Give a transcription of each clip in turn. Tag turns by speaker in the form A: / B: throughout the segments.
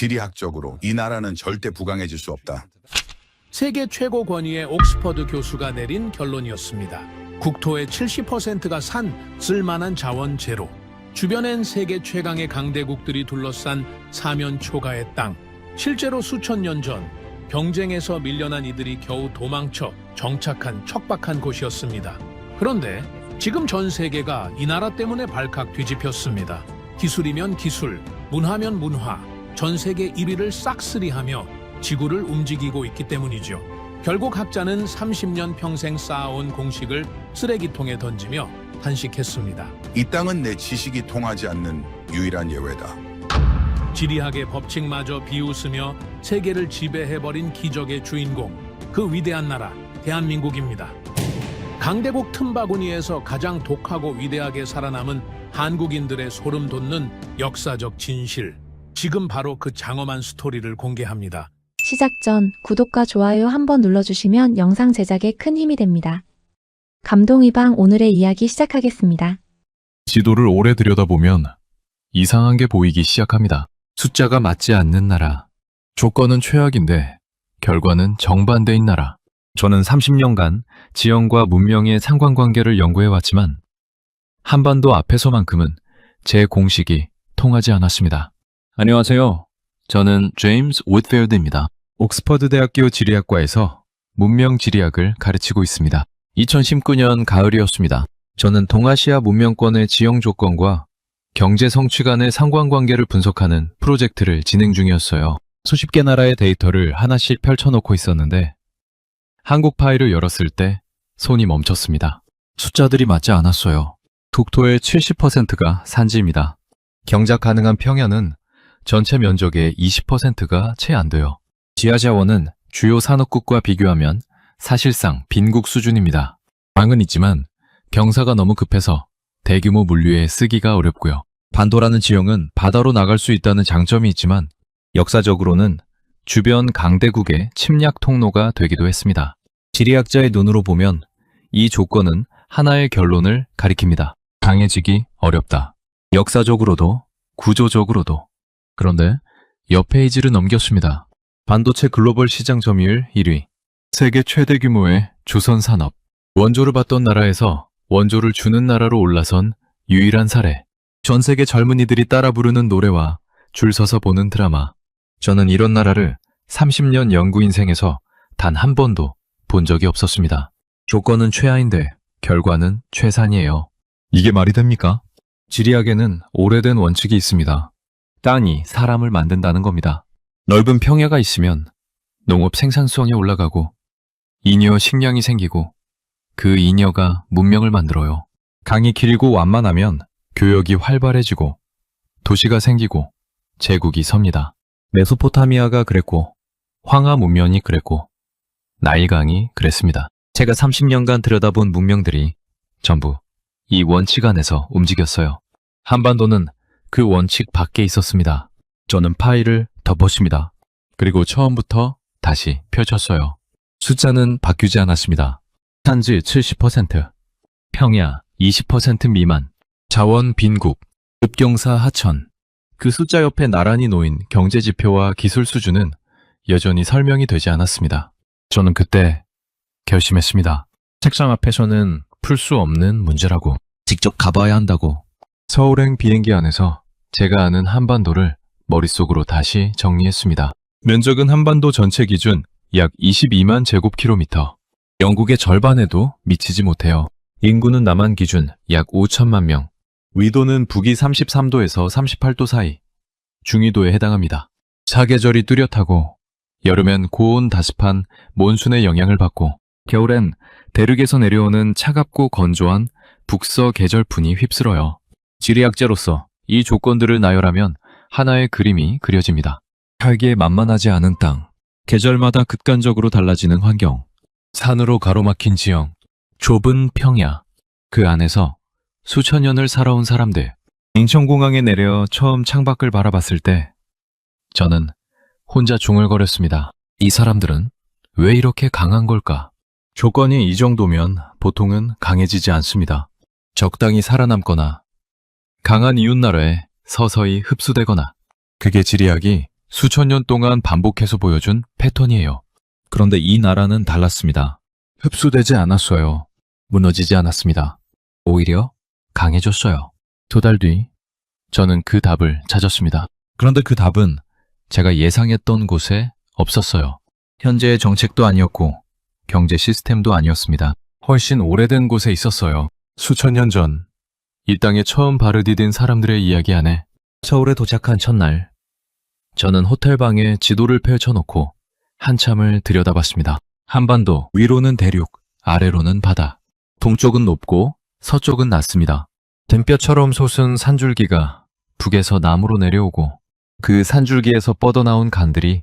A: 지리학적으로 이 나라는 절대 부강해질 수 없다.
B: 세계 최고 권위의 옥스퍼드 교수가 내린 결론이었습니다. 국토의 70%가 산, 쓸만한 자원 제로. 주변엔 세계 최강의 강대국들이 둘러싼 사면 초가의 땅. 실제로 수천 년 전 경쟁에서 밀려난 이들이 겨우 도망쳐 정착한 척박한 곳이었습니다. 그런데 지금 전 세계가 이 나라 때문에 발칵 뒤집혔습니다. 기술이면 기술, 문화면 문화, 전 세계 1위를 싹쓸이하며 지구를 움직이고 있기 때문이죠. 결국 학자는 30년 평생 쌓아온 공식을 쓰레기통에 던지며 탄식했습니다.
A: 이 땅은 내 지식이 통하지 않는 유일한 예외다.
B: 지리학의 법칙마저 비웃으며 세계를 지배해버린 기적의 주인공, 그 위대한 나라 대한민국입니다. 강대국 틈바구니에서 가장 독하고 위대하게 살아남은 한국인들의 소름 돋는 역사적 진실. 지금 바로 그 장엄한 스토리를 공개합니다.
C: 시작 전 구독과 좋아요 한번 눌러주시면 영상 제작에 큰 힘이 됩니다. 감동이방 오늘의 이야기 시작하겠습니다.
D: 지도를 오래 들여다보면 이상한 게 보이기 시작합니다. 숫자가 맞지 않는 나라. 조건은 최악인데 결과는 정반대인 나라. 저는 30년간 지형과 문명의 상관관계를 연구해왔지만 한반도 앞에서만큼은 제 공식이 통하지 않았습니다. 안녕하세요. 저는 제임스 우드필드입니다. 옥스퍼드 대학교 지리학과에서 문명 지리학을 가르치고 있습니다. 2019년 가을이었습니다. 저는 동아시아 문명권의 지형 조건과 경제 성취 간의 상관관계를 분석하는 프로젝트를 진행 중이었어요. 수십 개 나라의 데이터를 하나씩 펼쳐놓고 있었는데 한국 파일을 열었을 때 손이 멈췄습니다. 숫자들이 맞지 않았어요. 국토의 70%가 산지입니다. 경작 가능한 평야는 전체 면적의 20%가 채 안 돼요. 지하 자원은 주요 산업국과 비교하면 사실상 빈국 수준입니다. 방은 있지만 경사가 너무 급해서 대규모 물류에 쓰기가 어렵고요. 반도라는 지형은 바다로 나갈 수 있다는 장점이 있지만 역사적으로는 주변 강대국의 침략 통로가 되기도 했습니다. 지리학자의 눈으로 보면 이 조건은 하나의 결론을 가리킵니다. 강해지기 어렵다. 역사적으로도 구조적으로도. 그런데 옆 페이지를 넘겼습니다. 반도체 글로벌 시장 점유율 1위. 세계 최대 규모의 조선 산업. 원조를 받던 나라에서 원조를 주는 나라로 올라선 유일한 사례. 전 세계 젊은이들이 따라 부르는 노래와 줄 서서 보는 드라마. 저는 이런 나라를 30년 연구 인생에서 단 한 번도 본 적이 없었습니다. 조건은 최하인데 결과는 최산이에요. 이게 말이 됩니까? 지리학에는 오래된 원칙이 있습니다. 땅이 사람을 만든다는 겁니다. 넓은 평야가 있으면 농업 생산성이 올라가고 잉여 식량이 생기고 그 잉여가 문명을 만들어요. 강이 길고 완만하면 교역이 활발해지고 도시가 생기고 제국이 섭니다. 메소포타미아가 그랬고 황하 문명이 그랬고 나일강이 그랬습니다. 제가 30년간 들여다본 문명들이 전부 이 원칙 안에서 움직였어요. 한반도는 그 원칙 밖에 있었습니다. 저는 파일을 덮었습니다. 그리고 처음부터 다시 펼쳤어요. 숫자는 바뀌지 않았습니다. 산지 70%, 평야 20% 미만, 자원 빈국, 급경사 하천. 그 숫자 옆에 나란히 놓인 경제 지표와 기술 수준은 여전히 설명이 되지 않았습니다. 저는 그때 결심했습니다. 책상 앞에서는 풀 수 없는 문제라고. 직접 가봐야 한다고. 서울행 비행기 안에서 제가 아는 한반도를 머릿속으로 다시 정리했습니다. 면적은 한반도 전체 기준 약 22만 제곱킬로미터. 영국의 절반에도 미치지 못해요. 인구는 남한 기준 약 5천만 명. 위도는 북위 33도에서 38도 사이. 중위도에 해당합니다. 사계절이 뚜렷하고 여름엔 고온 다습한 몬순의 영향을 받고 겨울엔 대륙에서 내려오는 차갑고 건조한 북서 계절풍이 휩쓸어요. 지리학자로서 이 조건들을 나열하면 하나의 그림이 그려집니다. 살기에 만만하지 않은 땅, 계절마다 극단적으로 달라지는 환경, 산으로 가로막힌 지형, 좁은 평야, 그 안에서 수천 년을 살아온 사람들. 인천공항에 내려 처음 창밖을 바라봤을 때 저는 혼자 중얼거렸습니다. 이 사람들은 왜 이렇게 강한 걸까? 조건이 이 정도면 보통은 강해지지 않습니다. 적당히 살아남거나 강한 이웃나라에 서서히 흡수되거나. 그게 지리학이 수천 년 동안 반복해서 보여준 패턴이에요. 그런데 이 나라는 달랐습니다. 흡수되지 않았어요. 무너지지 않았습니다. 오히려 강해졌어요. 2달 뒤, 저는 그 답을 찾았습니다. 그런데 그 답은 제가 예상했던 곳에 없었어요. 현재의 정책도 아니었고, 경제 시스템도 아니었습니다. 훨씬 오래된 곳에 있었어요. 수천 년 전, 이 땅에 처음 발을 디딘 사람들의 이야기 안에 서울에 도착한 첫날, 저는 호텔방에 지도를 펼쳐놓고 한참을 들여다봤습니다. 한반도, 위로는 대륙, 아래로는 바다. 동쪽은 높고 서쪽은 낮습니다. 덤벼처럼 솟은 산줄기가 북에서 남으로 내려오고 그 산줄기에서 뻗어나온 강들이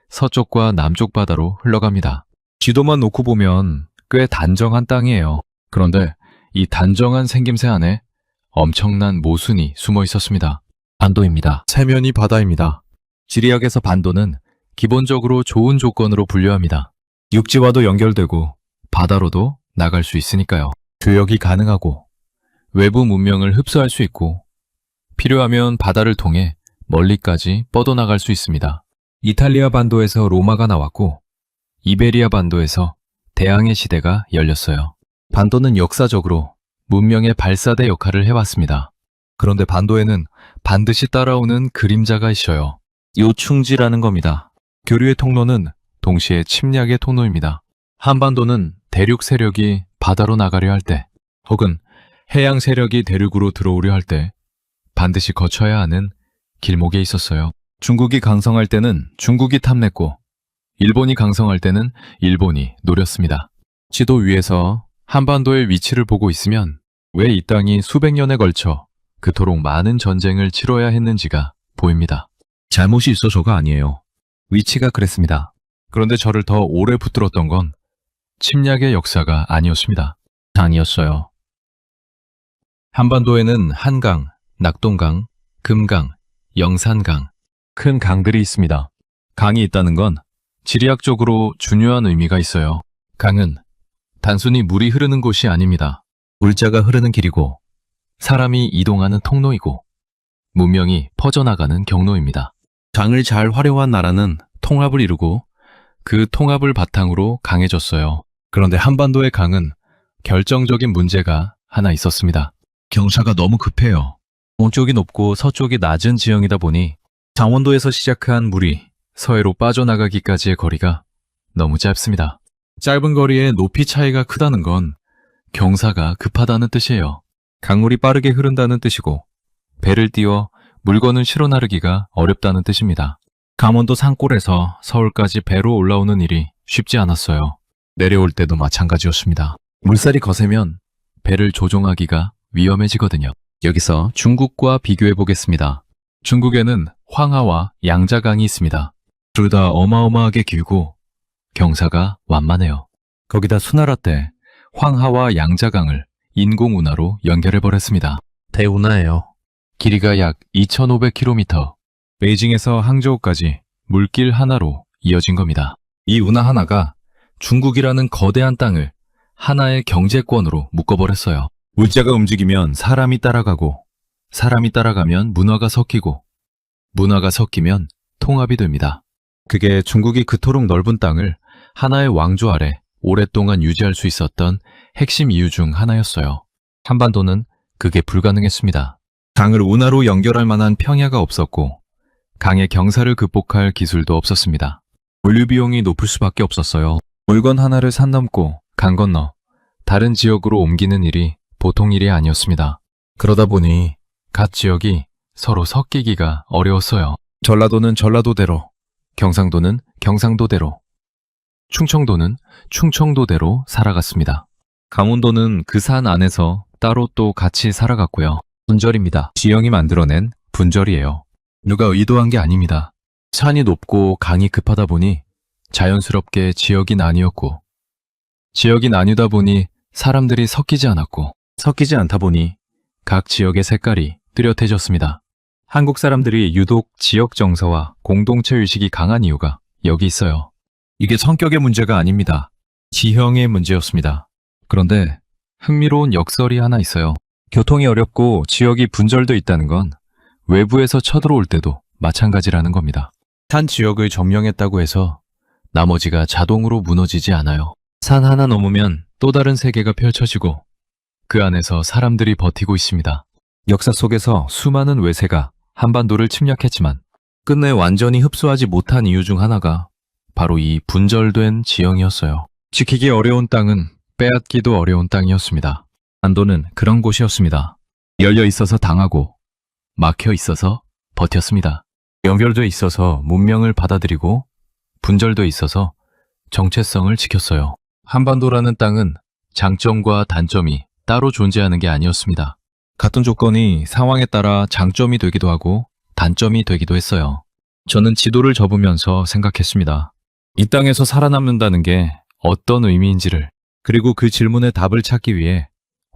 D: 서쪽과 남쪽 바다로 흘러갑니다. 지도만 놓고 보면 꽤 단정한 땅이에요. 그런데 이 단정한 생김새 안에 엄청난 모순이 숨어 있었습니다. 반도입니다. 세면이 바다입니다. 지리학에서 반도는 기본적으로 좋은 조건으로 분류합니다. 육지와도 연결되고 바다로도 나갈 수 있으니까요. 교역이 가능하고 외부 문명을 흡수할 수 있고 필요하면 바다를 통해 멀리까지 뻗어나갈 수 있습니다. 이탈리아 반도에서 로마가 나왔고 이베리아 반도에서 대항해 시대가 열렸어요. 반도는 역사적으로 문명의 발사대 역할을 해왔습니다. 그런데 반도에는 반드시 따라오는 그림자가 있어요. 요충지라는 겁니다. 교류의 통로는 동시에 침략의 통로입니다. 한반도는 대륙 세력이 바다로 나가려 할 때, 혹은 해양 세력이 대륙으로 들어오려 할 때 반드시 거쳐야 하는 길목에 있었어요. 중국이 강성할 때는 중국이 탐냈고, 일본이 강성할 때는 일본이 노렸습니다. 지도 위에서 한반도의 위치를 보고 있으면 왜 이 땅이 수백 년에 걸쳐 그토록 많은 전쟁을 치러야 했는지가 보입니다. 잘못이 있어서가 아니에요. 위치가 그랬습니다. 그런데 저를 더 오래 붙들었던 건 침략의 역사가 아니었습니다. 강이었어요. 한반도에는 한강, 낙동강, 금강, 영산강, 큰 강들이 있습니다. 강이 있다는 건 지리학적으로 중요한 의미가 있어요. 강은 단순히 물이 흐르는 곳이 아닙니다. 물자가 흐르는 길이고 사람이 이동하는 통로이고 문명이 퍼져나가는 경로입니다. 강을 잘 활용한 나라는 통합을 이루고 그 통합을 바탕으로 강해졌어요. 그런데 한반도의 강은 결정적인 문제가 하나 있었습니다. 경사가 너무 급해요. 동쪽이 높고 서쪽이 낮은 지형이다 보니 강원도에서 시작한 물이 서해로 빠져나가기까지의 거리가 너무 짧습니다. 짧은 거리에 높이 차이가 크다는 건 경사가 급하다는 뜻이에요. 강물이 빠르게 흐른다는 뜻이고 배를 띄워 물건을 실어 나르기가 어렵다는 뜻입니다. 강원도 산골에서 서울까지 배로 올라오는 일이 쉽지 않았어요. 내려올 때도 마찬가지였습니다. 물살이 거세면 배를 조종하기가 위험해지거든요. 여기서 중국과 비교해 보겠습니다. 중국에는 황하와 양자강이 있습니다. 둘 다 어마어마하게 길고 경사가 완만해요. 거기다 수나라 때 황하와 양자강을 인공운하로 연결해버렸습니다. 대운하예요. 길이가 약 2,500km, 베이징에서 항저우까지 물길 하나로 이어진 겁니다. 이 운하 하나가 중국이라는 거대한 땅을 하나의 경제권으로 묶어버렸어요. 물자가 움직이면 사람이 따라가고, 사람이 따라가면 문화가 섞이고, 문화가 섞이면 통합이 됩니다. 그게 중국이 그토록 넓은 땅을 하나의 왕조 아래 오랫동안 유지할 수 있었던 핵심 이유 중 하나였어요. 한반도는 그게 불가능했습니다. 강을 운하로 연결할 만한 평야가 없었고 강의 경사를 극복할 기술도 없었습니다. 물류 비용이 높을 수밖에 없었어요. 물건 하나를 산 넘고 강 건너 다른 지역으로 옮기는 일이 보통 일이 아니었습니다. 그러다 보니 각 지역이 서로 섞이기가 어려웠어요. 전라도는 전라도대로, 경상도는 경상도대로, 충청도는 충청도대로 살아갔습니다. 강원도는 그 산 안에서 따로 또 같이 살아갔고요. 분절입니다. 지형이 만들어낸 분절이에요. 누가 의도한 게 아닙니다. 산이 높고 강이 급하다 보니 자연스럽게 지역이 나뉘었고, 지역이 나뉘다 보니 사람들이 섞이지 않았고, 섞이지 않다 보니 각 지역의 색깔이 뚜렷해졌습니다. 한국 사람들이 유독 지역 정서와 공동체 의식이 강한 이유가 여기 있어요. 이게 성격의 문제가 아닙니다. 지형의 문제였습니다. 그런데 흥미로운 역설이 하나 있어요. 교통이 어렵고 지역이 분절돼 있다는 건 외부에서 쳐들어올 때도 마찬가지라는 겁니다. 한 지역을 점령했다고 해서 나머지가 자동으로 무너지지 않아요. 산 하나 넘으면 또 다른 세계가 펼쳐지고 그 안에서 사람들이 버티고 있습니다. 역사 속에서 수많은 외세가 한반도를 침략했지만 끝내 완전히 흡수하지 못한 이유 중 하나가 바로 이 분절된 지형이었어요. 지키기 어려운 땅은 빼앗기도 어려운 땅이었습니다. 한반도는 그런 곳이었습니다. 열려 있어서 당하고 막혀 있어서 버텼습니다. 연결돼 있어서 문명을 받아들이고 분절돼 있어서 정체성을 지켰어요. 한반도라는 땅은 장점과 단점이 따로 존재하는 게 아니었습니다. 같은 조건이 상황에 따라 장점이 되기도 하고 단점이 되기도 했어요. 저는 지도를 접으면서 생각했습니다. 이 땅에서 살아남는다는 게 어떤 의미인지를, 그리고 그 질문의 답을 찾기 위해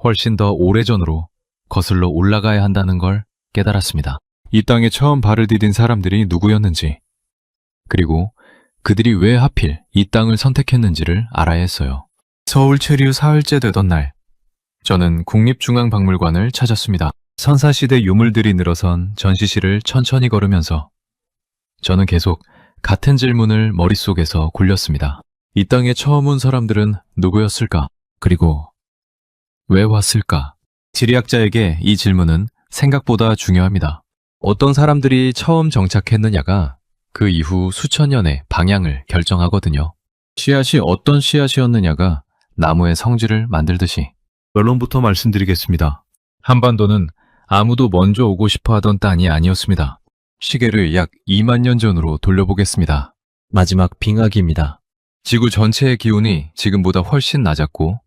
D: 훨씬 더 오래전으로 거슬러 올라가야 한다는 걸 깨달았습니다. 이 땅에 처음 발을 디딘 사람들이 누구였는지, 그리고 그들이 왜 하필 이 땅을 선택했는지를 알아야 했어요. 서울 체류 사흘째 되던 날, 저는 국립중앙박물관을 찾았습니다. 선사시대 유물들이 늘어선 전시실을 천천히 걸으면서 저는 계속 같은 질문을 머릿속에서 굴렸습니다. 이 땅에 처음 온 사람들은 누구였을까? 그리고 왜 왔을까? 지리학자에게 이 질문은 생각보다 중요합니다. 어떤 사람들이 처음 정착했느냐가 그 이후 수천 년의 방향을 결정하거든요. 씨앗이 어떤 씨앗이었느냐가 나무의 성질을 만들듯이. 결론부터 말씀드리겠습니다. 한반도는 아무도 먼저 오고 싶어 하던 땅이 아니었습니다. 시계를 약 2만 년 전으로 돌려보겠습니다. 마지막 빙하기입니다. 지구 전체의 기온이 지금보다 훨씬 낮았고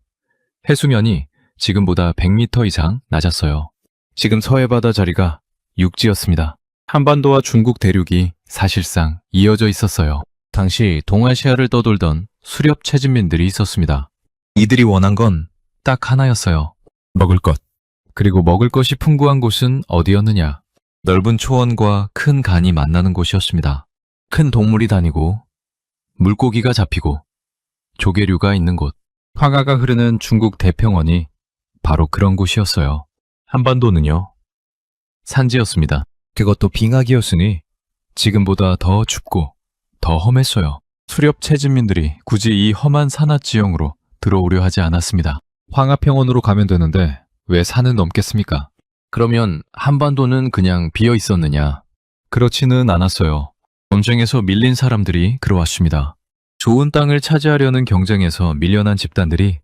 D: 해수면이 지금보다 100m 이상 낮았어요. 지금 서해바다 자리가 육지였습니다. 한반도와 중국 대륙이 사실상 이어져 있었어요. 당시 동아시아를 떠돌던 수렵 채집민들이 있었습니다. 이들이 원한 건 딱 하나였어요. 먹을 것. 그리고 먹을 것이 풍부한 곳은 어디였느냐? 넓은 초원과 큰 간이 만나는 곳이었습니다. 큰 동물이 다니고 물고기가 잡히고 조개류가 있는 곳. 황하가 흐르는 중국 대평원이 바로 그런 곳이었어요. 한반도는요, 산지였습니다. 그것도 빙하기였으니 지금보다 더 춥고 더 험했어요. 수렵 채집민들이 굳이 이 험한 산악 지형으로 들어오려 하지 않았습니다. 황하평원으로 가면 되는데 왜 산을 넘겠습니까? 그러면 한반도는 그냥 비어 있었느냐? 그렇지는 않았어요. 전쟁에서 밀린 사람들이 그러왔습니다. 좋은 땅을 차지하려는 경쟁에서 밀려난 집단들이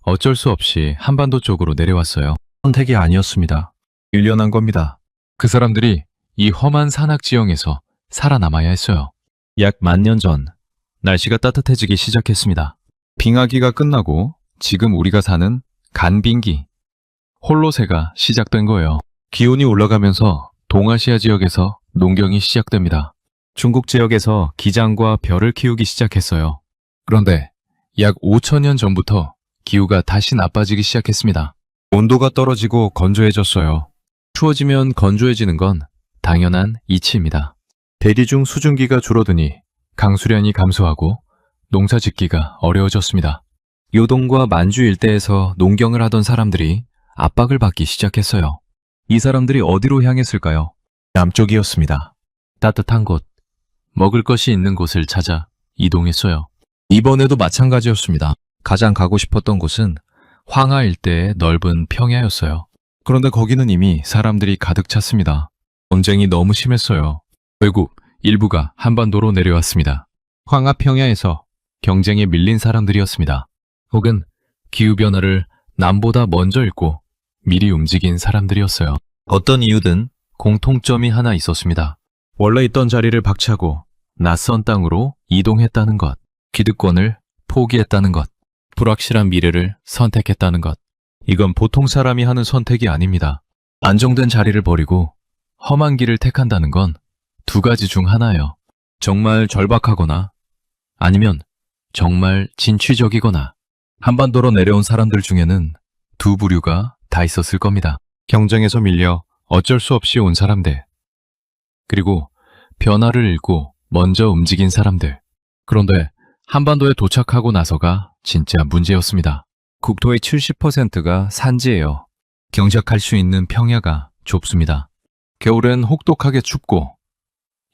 D: 어쩔 수 없이 한반도 쪽으로 내려왔어요. 선택이 아니었습니다. 밀려난 겁니다. 그 사람들이 이 험한 산악 지형에서 살아남아야 했어요. 약 10,000년 전, 날씨가 따뜻해지기 시작했습니다. 빙하기가 끝나고 지금 우리가 사는 간빙기, 홀로세가 시작된 거예요. 기온이 올라가면서 동아시아 지역에서 농경이 시작됩니다. 중국 지역에서 기장과 벼를 키우기 시작했어요. 그런데 약 5,000년 전부터 기후가 다시 나빠지기 시작했습니다. 온도가 떨어지고 건조해졌어요. 추워지면 건조해지는 건 당연한 이치입니다. 대기 중 수증기가 줄어드니 강수량이 감소하고 농사 짓기가 어려워졌습니다. 요동과 만주 일대에서 농경을 하던 사람들이 압박을 받기 시작했어요. 이 사람들이 어디로 향했을까요? 남쪽이었습니다. 따뜻한 곳, 먹을 것이 있는 곳을 찾아 이동했어요. 이번에도 마찬가지였습니다. 가장 가고 싶었던 곳은 황하 일대의 넓은 평야였어요. 그런데 거기는 이미 사람들이 가득 찼습니다. 전쟁이 너무 심했어요. 결국 일부가 한반도로 내려왔습니다. 황하 평야에서 경쟁에 밀린 사람들이었습니다. 혹은 기후변화를 남보다 먼저 읽고 미리 움직인 사람들이었어요. 어떤 이유든 공통점이 하나 있었습니다. 원래 있던 자리를 박차고 낯선 땅으로 이동했다는 것, 기득권을 포기했다는 것, 불확실한 미래를 선택했다는 것. 이건 보통 사람이 하는 선택이 아닙니다. 안정된 자리를 버리고 험한 길을 택한다는 건 두 가지 중 하나예요. 정말 절박하거나 아니면 정말 진취적이거나. 한반도로 내려온 사람들 중에는 두 부류가 다 있었을 겁니다. 경쟁에서 밀려 어쩔 수 없이 온 사람들, 그리고 변화를 읽고 먼저 움직인 사람들. 그런데 한반도에 도착하고 나서가 진짜 문제였습니다. 국토의 70%가 산지예요. 경작할 수 있는 평야가 좁습니다. 겨울엔 혹독하게 춥고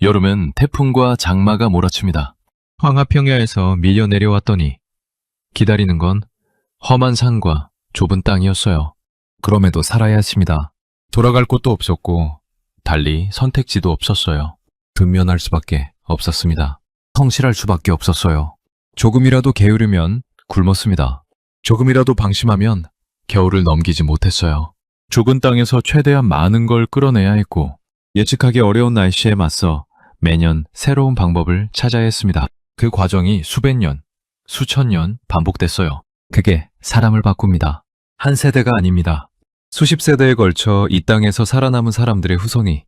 D: 여름엔 태풍과 장마가 몰아칩니다. 황하평야에서 밀려 내려왔더니 기다리는 건 험한 산과 좁은 땅이었어요. 그럼에도 살아야 했습니다. 돌아갈 곳도 없었고 달리 선택지도 없었어요. 근면할 수밖에 없었습니다. 성실할 수밖에 없었어요. 조금이라도 게으르면 굶었습니다. 조금이라도 방심하면 겨울을 넘기지 못했어요. 좁은 땅에서 최대한 많은 걸 끌어내야 했고 예측하기 어려운 날씨에 맞서 매년 새로운 방법을 찾아야 했습니다. 그 과정이 수백 년, 수천 년 반복됐어요. 그게 사람을 바꿉니다. 한 세대가 아닙니다. 수십 세대에 걸쳐 이 땅에서 살아남은 사람들의 후손이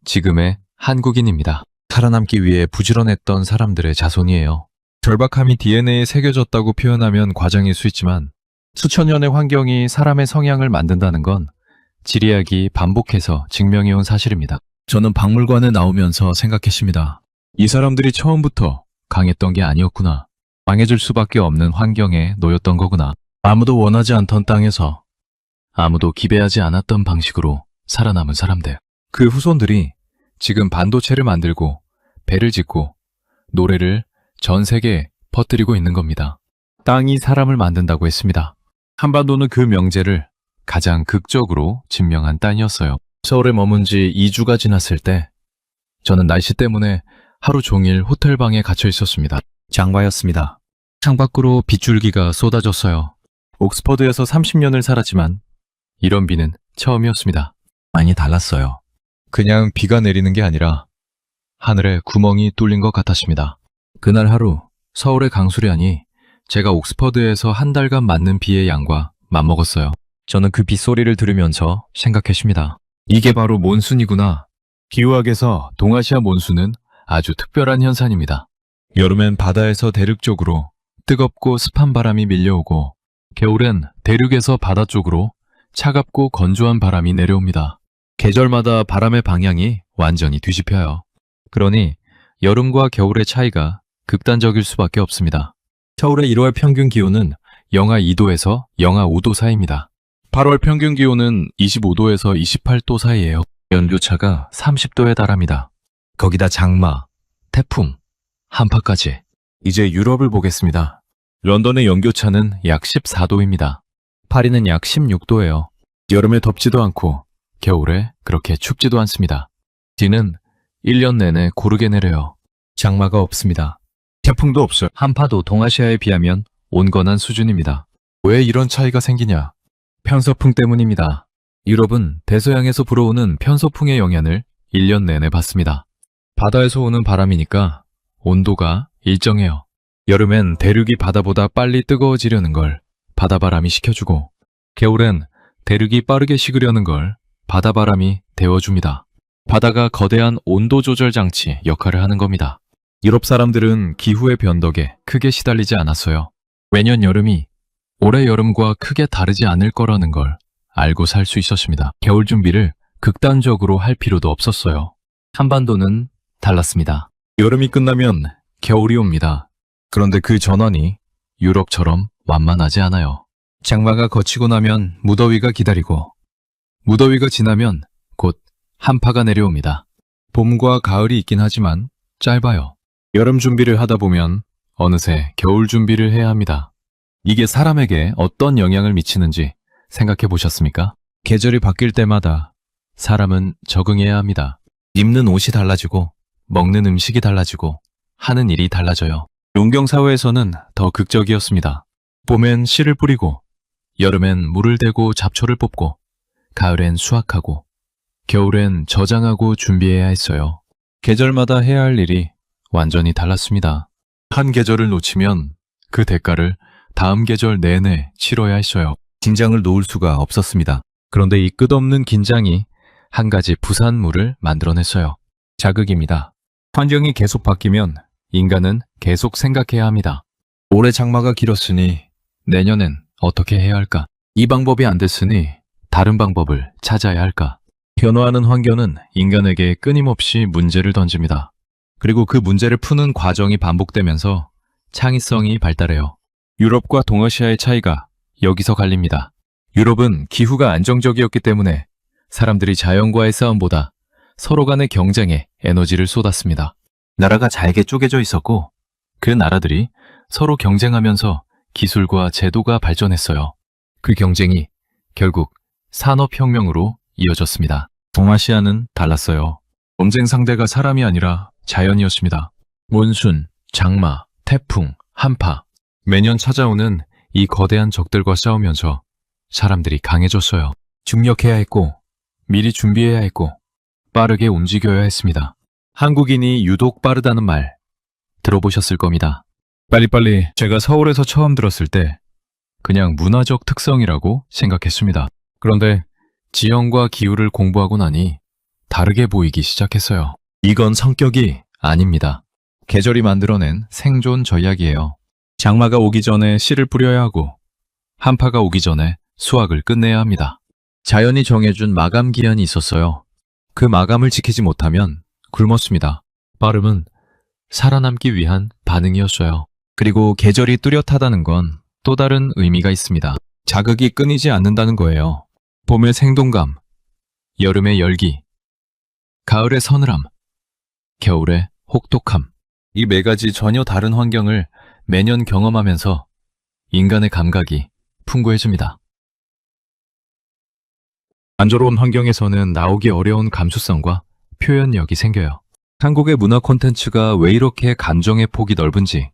D: 지금의 한국인입니다. 살아남기 위해 부지런했던 사람들의 자손이에요. 절박함이 DNA에 새겨졌다고 표현하면 과장일 수 있지만 수천 년의 환경이 사람의 성향을 만든다는 건 지리학이 반복해서 증명해온 사실입니다. 저는 박물관에 나오면서 생각했습니다. 이 사람들이 처음부터 강했던 게 아니었구나. 망해질 수밖에 없는 환경에 놓였던 거구나. 아무도 원하지 않던 땅에서 아무도 기대하지 않았던 방식으로 살아남은 사람들. 그 후손들이 지금 반도체를 만들고 배를 짓고 노래를 전 세계에 퍼뜨리고 있는 겁니다. 땅이 사람을 만든다고 했습니다. 한반도는 그 명제를 가장 극적으로 증명한 땅이었어요. 서울에 머문 지 2주가 지났을 때 저는 날씨 때문에 하루 종일 호텔방에 갇혀 있었습니다. 장마였습니다. 창밖으로 빗줄기가 쏟아졌어요. 옥스퍼드에서 30년을 살았지만 이런 비는 처음이었습니다. 많이 달랐어요. 그냥 비가 내리는 게 아니라 하늘에 구멍이 뚫린 것 같았습니다. 그날 하루 서울의 강수량이 제가 옥스퍼드에서 한 달간 맞는 비의 양과 맞먹었어요. 저는 그 빗소리를 들으면서 생각했습니다. 이게 바로 몬순이구나. 기후학에서 동아시아 몬순은 아주 특별한 현상입니다. 여름엔 바다에서 대륙 쪽으로 뜨겁고 습한 바람이 밀려오고 겨울엔 대륙에서 바다 쪽으로 차갑고 건조한 바람이 내려옵니다. 계절마다 바람의 방향이 완전히 뒤집혀요. 그러니 여름과 겨울의 차이가 극단적일 수밖에 없습니다. 서울의 1월 평균 기온은 영하 2도에서 영하 5도 사이입니다. 8월 평균 기온은 25도에서 28도 사이예요. 연교차가 30도에 달합니다. 거기다 장마, 태풍, 한파까지. 이제 유럽을 보겠습니다. 런던의 연교차는 약 14도입니다. 파리는 약 16도예요. 여름에 덥지도 않고 겨울에 그렇게 춥지도 않습니다. 비는 1년 내내 고르게 내려요. 장마가 없습니다. 태풍도 없어요. 한파도 동아시아에 비하면 온건한 수준입니다. 왜 이런 차이가 생기냐? 편서풍 때문입니다. 유럽은 대서양에서 불어오는 편서풍의 영향을 1년 내내 받습니다. 바다에서 오는 바람이니까 온도가 일정해요. 여름엔 대륙이 바다보다 빨리 뜨거워지려는 걸 바다바람이 식혀주고 겨울엔 대륙이 빠르게 식으려는 걸 바다바람이 데워줍니다. 바다가 거대한 온도 조절 장치 역할을 하는 겁니다. 유럽 사람들은 기후의 변덕에 크게 시달리지 않았어요. 매년 여름이 올해 여름과 크게 다르지 않을 거라는 걸 알고 살 수 있었습니다. 겨울 준비를 극단적으로 할 필요도 없었어요. 한반도는 달랐습니다. 여름이 끝나면 겨울이 옵니다. 그런데 그 전환이 유럽처럼 완만하지 않아요. 장마가 거치고 나면 무더위가 기다리고 무더위가 지나면 곧 한파가 내려옵니다. 봄과 가을이 있긴 하지만 짧아요. 여름 준비를 하다 보면 어느새 겨울 준비를 해야 합니다. 이게 사람에게 어떤 영향을 미치는지 생각해 보셨습니까? 계절이 바뀔 때마다 사람은 적응해야 합니다. 입는 옷이 달라지고 먹는 음식이 달라지고 하는 일이 달라져요. 농경사회에서는 더 극적이었습니다. 봄엔 씨를 뿌리고 여름엔 물을 대고 잡초를 뽑고 가을엔 수확하고 겨울엔 저장하고 준비해야 했어요. 계절마다 해야 할 일이 완전히 달랐습니다. 한 계절을 놓치면 그 대가를 다음 계절 내내 치러야 했어요. 긴장을 놓을 수가 없었습니다. 그런데 이 끝없는 긴장이 한 가지 부산물을 만들어냈어요. 자극입니다. 환경이 계속 바뀌면 인간은 계속 생각해야 합니다. 올해 장마가 길었으니 내년엔 어떻게 해야 할까? 이 방법이 안 됐으니 다른 방법을 찾아야 할까? 변화하는 환경은 인간에게 끊임없이 문제를 던집니다. 그리고 그 문제를 푸는 과정이 반복되면서 창의성이 발달해요. 유럽과 동아시아의 차이가 여기서 갈립니다. 유럽은 기후가 안정적이었기 때문에 사람들이 자연과의 싸움보다 서로 간의 경쟁에 에너지를 쏟았습니다. 나라가 잘게 쪼개져 있었고 그 나라들이 서로 경쟁하면서 기술과 제도가 발전했어요. 그 경쟁이 결국 산업혁명으로 이어졌습니다. 동아시아는 달랐어요. 경쟁 상대가 사람이 아니라 자연이었습니다. 몬순, 장마, 태풍, 한파. 매년 찾아오는 이 거대한 적들과 싸우면서 사람들이 강해졌어요. 중력해야 했고, 미리 준비해야 했고, 빠르게 움직여야 했습니다. 한국인이 유독 빠르다는 말 들어보셨을 겁니다. 빨리빨리 제가 서울에서 처음 들었을 때 그냥 문화적 특성이라고 생각했습니다. 그런데 지형과 기후를 공부하고 나니 다르게 보이기 시작했어요. 이건 성격이 아닙니다. 계절이 만들어낸 생존 전략이에요. 장마가 오기 전에 씨를 뿌려야 하고 한파가 오기 전에 수확을 끝내야 합니다. 자연이 정해준 마감 기한이 있었어요. 그 마감을 지키지 못하면 굶었습니다. 빠름은 살아남기 위한 반응이었어요. 그리고 계절이 뚜렷하다는 건 또 다른 의미가 있습니다. 자극이 끊이지 않는다는 거예요. 봄의 생동감, 여름의 열기, 가을의 서늘함, 겨울의 혹독함. 이 네 가지 전혀 다른 환경을 매년 경험하면서 인간의 감각이 풍부해집니다. 안조로운 환경에서는 나오기 어려운 감수성과 표현력이 생겨요. 한국의 문화 콘텐츠가 왜 이렇게 감정의 폭이 넓은지,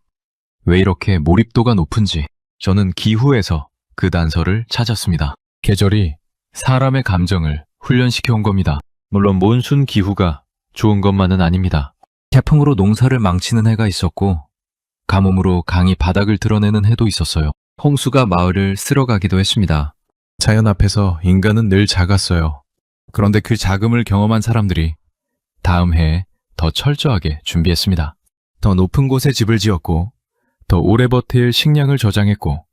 D: 왜 이렇게 몰입도가 높은지 저는 기후에서 그 단서를 찾았습니다. 계절이 사람의 감정을 훈련시켜 온 겁니다. 물론 몬순 기후가 좋은 것만은 아닙니다. 태풍으로 농사를 망치는 해가 있었고 가뭄으로 강이 바닥을 드러내는 해도 있었어요. 홍수가 마을을 쓸어가기도 했습니다. 자연 앞에서 인간은 늘 작았어요. 그런데 그 작음을 경험한 사람들이 다음 해에 더 철저하게 준비했습니다. 더 높은 곳에 집을 지었고 더 오래 버틸 식량을 저장했고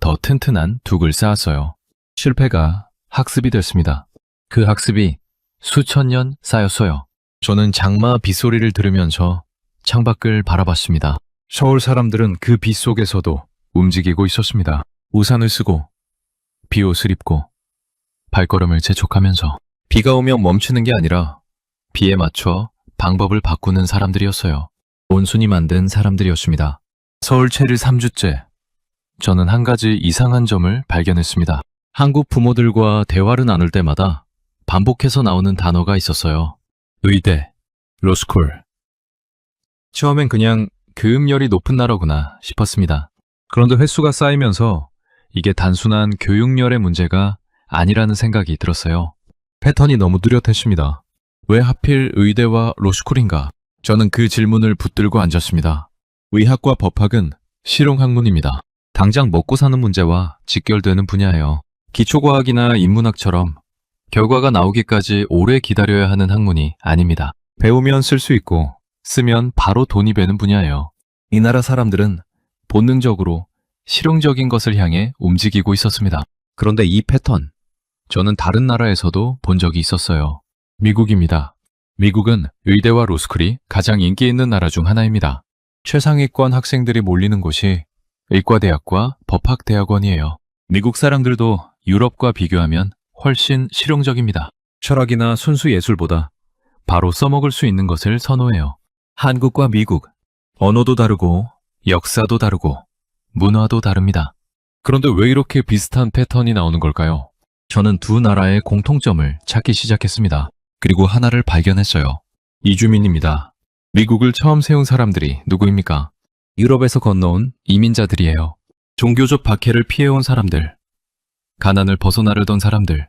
D: 더 튼튼한 둑을 쌓았어요. 실패가 학습이 됐습니다. 그 학습이 수천 년 쌓였어요. 저는 장마 빗소리를 들으면서 창밖을 바라봤습니다. 서울 사람들은 그 빗 속에서도 움직이고 있었습니다. 우산을 쓰고 비옷을 입고 발걸음을 재촉하면서 비가 오면 멈추는 게 아니라 비에 맞춰 방법을 바꾸는 사람들이었어요. 온순이 만든 사람들이었습니다. 서울 체를 3주째 저는 한 가지 이상한 점을 발견했습니다. 한국 부모들과 대화를 나눌 때마다 반복해서 나오는 단어가 있었어요. 의대, 로스쿨. 처음엔 그냥 교육열이 높은 나라구나 싶었습니다. 그런데 횟수가 쌓이면서 이게 단순한 교육열의 문제가 아니라는 생각이 들었어요. 패턴이 너무 뚜렷했습니다. 왜 하필 의대와 로스쿨인가? 저는 그 질문을 붙들고 앉았습니다. 의학과 법학은 실용학문입니다. 당장 먹고 사는 문제와 직결되는 분야예요. 기초과학이나 인문학처럼 결과가 나오기까지 오래 기다려야 하는 학문이 아닙니다. 배우면 쓸 수 있고 쓰면 바로 돈이 되는 분야예요. 이 나라 사람들은 본능적으로 실용적인 것을 향해 움직이고 있었습니다. 그런데 이 패턴, 저는 다른 나라에서도 본 적이 있었어요. 미국입니다. 미국은 의대와 로스쿨이 가장 인기 있는 나라 중 하나입니다. 최상위권 학생들이 몰리는 곳이 의과대학과 법학대학원이에요. 미국 사람들도 유럽과 비교하면 훨씬 실용적입니다. 철학이나 순수 예술보다 바로 써먹을 수 있는 것을 선호해요. 한국과 미국, 언어도 다르고 역사도 다르고 문화도 다릅니다. 그런데 왜 이렇게 비슷한 패턴이 나오는 걸까요? 저는 두 나라의 공통점을 찾기 시작했습니다. 그리고 하나를 발견했어요. 이주민입니다. 미국을 처음 세운 사람들이 누구입니까? 유럽에서 건너온 이민자들이에요. 종교적 박해를 피해온 사람들, 가난을 벗어나려던 사람들,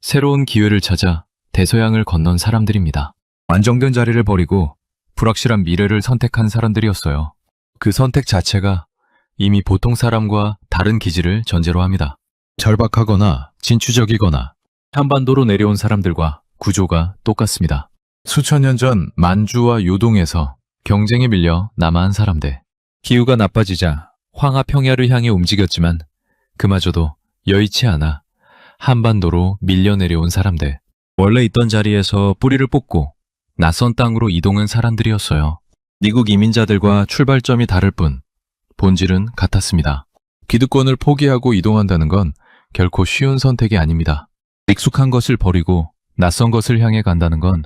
D: 새로운 기회를 찾아 대서양을 건넌 사람들입니다. 안정된 자리를 버리고 불확실한 미래를 선택한 사람들이었어요. 그 선택 자체가 이미 보통 사람과 다른 기질을 전제로 합니다. 절박하거나 진취적이거나 한반도로 내려온 사람들과 구조가 똑같습니다. 수천 년 전 만주와 요동에서 경쟁에 밀려 남아한 사람들. 기후가 나빠지자 황하 평야를 향해 움직였지만 그마저도 여의치 않아 한반도로 밀려 내려온 사람들. 원래 있던 자리에서 뿌리를 뽑고 낯선 땅으로 이동한 사람들이었어요. 미국 이민자들과 출발점이 다를 뿐 본질은 같았습니다. 기득권을 포기하고 이동한다는 건 결코 쉬운 선택이 아닙니다. 익숙한 것을 버리고 낯선 것을 향해 간다는 건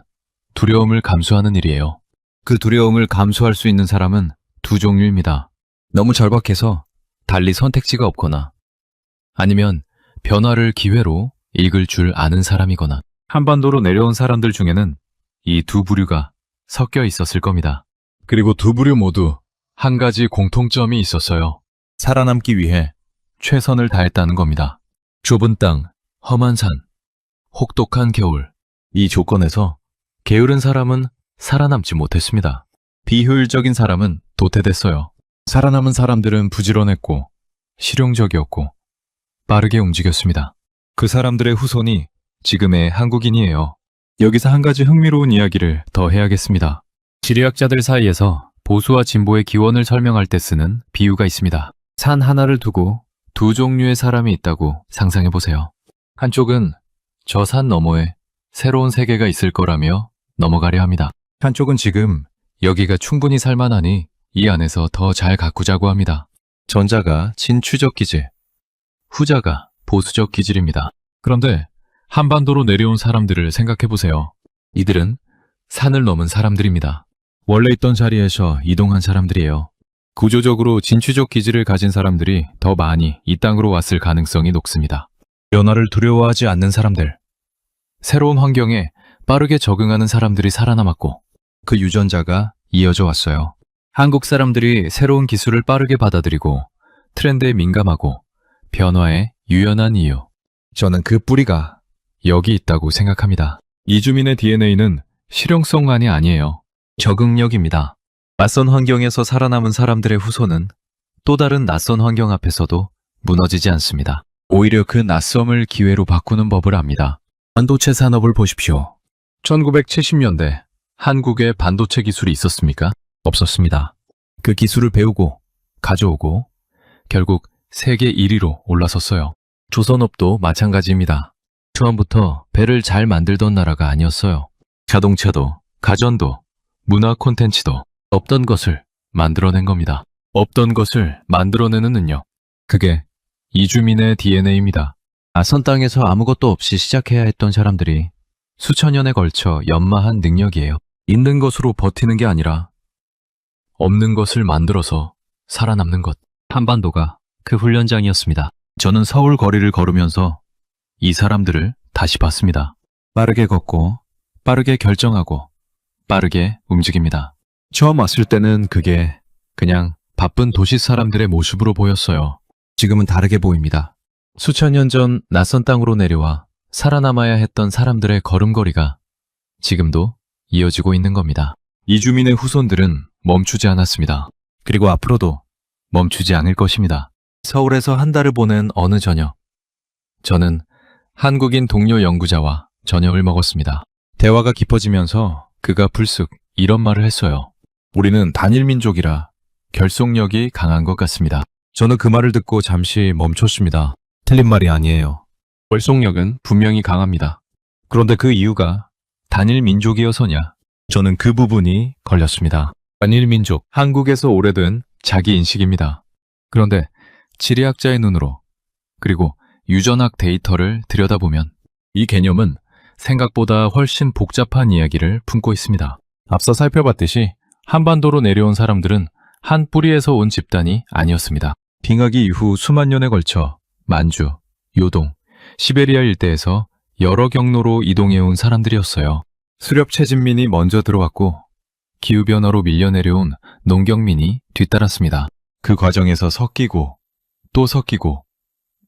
D: 두려움을 감수하는 일이에요. 그 두려움을 감수할 수 있는 사람은 두 종류입니다. 너무 절박해서 달리 선택지가 없거나 아니면 변화를 기회로 읽을 줄 아는 사람이거나 한반도로 내려온 사람들 중에는 이 두 부류가 섞여 있었을 겁니다. 그리고 두 부류 모두 한 가지 공통점이 있었어요. 살아남기 위해 최선을 다했다는 겁니다. 좁은 땅, 험한 산, 혹독한 겨울. 이 조건에서 게으른 사람은 살아남지 못했습니다. 비효율적인 사람은 도태됐어요. 살아남은 사람들은 부지런했고 실용적이었고 빠르게 움직였습니다. 그 사람들의 후손이 지금의 한국인이에요. 여기서 한 가지 흥미로운 이야기를 더 해야겠습니다. 지리학자들 사이에서 보수와 진보의 기원을 설명할 때 쓰는 비유가 있습니다. 산 하나를 두고 두 종류의 사람이 있다고 상상해 보세요. 한쪽은 저 산 너머에 새로운 세계가 있을 거라며 넘어가려 합니다. 한쪽은 지금 여기가 충분히 살만하니 이 안에서 더 잘 가꾸자고 합니다. 전자가 진취적 기질, 후자가 보수적 기질입니다. 그런데 한반도로 내려온 사람들을 생각해 보세요. 이들은 산을 넘은 사람들입니다. 원래 있던 자리에서 이동한 사람들이에요. 구조적으로 진취적 기질을 가진 사람들이 더 많이 이 땅으로 왔을 가능성이 높습니다. 변화를 두려워하지 않는 사람들, 새로운 환경에 빠르게 적응하는 사람들이 살아남았고 그 유전자가 이어져 왔어요. 한국 사람들이 새로운 기술을 빠르게 받아들이고 트렌드에 민감하고 변화에 유연한 이유. 저는 그 뿌리가 여기 있다고 생각합니다. 이주민의 DNA는 실용성만이 아니에요. 적응력입니다. 낯선 환경에서 살아남은 사람들의 후손은 또 다른 낯선 환경 앞에서도 무너지지 않습니다. 오히려 그 낯섦을 기회로 바꾸는 법을 압니다. 반도체 산업을 보십시오. 1970년대 한국에 반도체 기술이 있었습니까? 없었습니다. 그 기술을 배우고 가져오고 결국 세계 1위로 올라섰어요. 조선업도 마찬가지입니다. 처음부터 배를 잘 만들던 나라가 아니었어요. 자동차도, 가전도, 문화 콘텐츠도 없던 것을 만들어낸 겁니다. 없던 것을 만들어내는 능력. 그게 이주민의 DNA입니다. 낯선 땅에서 아무것도 없이 시작해야 했던 사람들이 수천 년에 걸쳐 연마한 능력이에요. 있는 것으로 버티는 게 아니라 없는 것을 만들어서 살아남는 것. 한반도가 그 훈련장이었습니다. 저는 서울 거리를 걸으면서 이 사람들을 다시 봤습니다. 빠르게 걷고 빠르게 결정하고 빠르게 움직입니다. 처음 왔을 때는 그게 그냥 바쁜 도시 사람들의 모습으로 보였어요. 지금은 다르게 보입니다. 수천 년 전 낯선 땅으로 내려와 살아남아야 했던 사람들의 걸음걸이가 지금도 이어지고 있는 겁니다. 이주민의 후손들은 멈추지 않았습니다. 그리고 앞으로도 멈추지 않을 것입니다. 서울에서 한 달을 보낸 어느 저녁, 저는 한국인 동료 연구자와 저녁을 먹었습니다. 대화가 깊어지면서 그가 불쑥 이런 말을 했어요. 우리는 단일민족이라 결속력이 강한 것 같습니다. 저는 그 말을 듣고 잠시 멈췄습니다. 틀린 말이 아니에요. 결속력은 분명히 강합니다. 그런데 그 이유가 단일민족이어서냐? 저는 그 부분이 걸렸습니다. 단일민족, 한국에서 오래된 자기 인식입니다. 그런데 지리학자의 눈으로 그리고 유전학 데이터를 들여다보면 이 개념은 생각보다 훨씬 복잡한 이야기를 품고 있습니다. 앞서 살펴봤듯이 한반도로 내려온 사람들은 한 뿌리에서 온 집단이 아니었습니다. 빙하기 이후 수만 년에 걸쳐 만주, 요동, 시베리아 일대에서 여러 경로로 이동해온 사람들이었어요. 수렵 채집민이 먼저 들어왔고 기후변화로 밀려내려온 농경민이 뒤따랐습니다. 그 과정에서 섞이고 또 섞이고